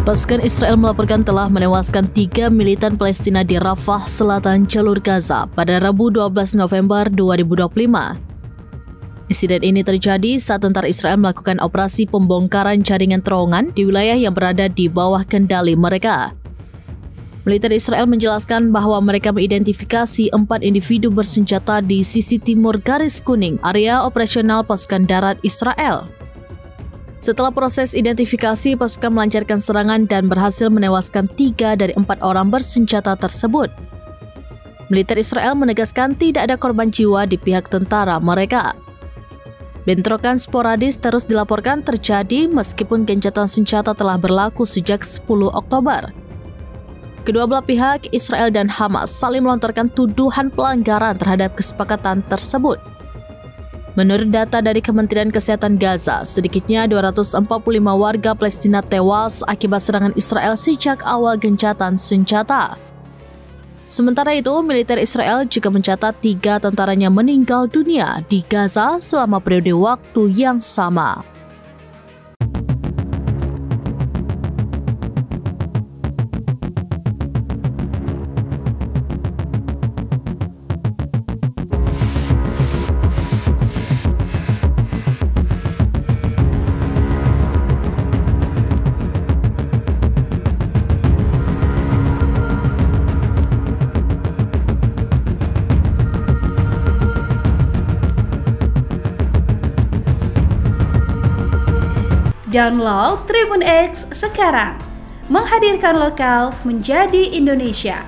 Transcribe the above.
Pasukan Israel melaporkan telah menewaskan 3 militan Palestina di Rafah, selatan jalur Gaza pada Rabu 12 November 2025. Insiden ini terjadi saat tentara Israel melakukan operasi pembongkaran jaringan terowongan di wilayah yang berada di bawah kendali mereka. Militer Israel menjelaskan bahwa mereka mengidentifikasi 4 individu bersenjata di sisi timur garis kuning, area operasional pasukan darat Israel. Setelah proses identifikasi, pasukan melancarkan serangan dan berhasil menewaskan 3 dari 4 orang bersenjata tersebut. Militer Israel menegaskan tidak ada korban jiwa di pihak tentara mereka. Bentrokan sporadis terus dilaporkan terjadi meskipun gencatan senjata telah berlaku sejak 10 Oktober. Kedua belah pihak, Israel dan Hamas, saling melontarkan tuduhan pelanggaran terhadap kesepakatan tersebut. Menurut data dari Kementerian Kesehatan Gaza, sedikitnya 245 warga Palestina tewas akibat serangan Israel sejak awal gencatan senjata. Sementara itu, militer Israel juga mencatat 3 tentaranya meninggal dunia di Gaza selama periode waktu yang sama. Download Tribun X sekarang, menghadirkan lokal menjadi Indonesia.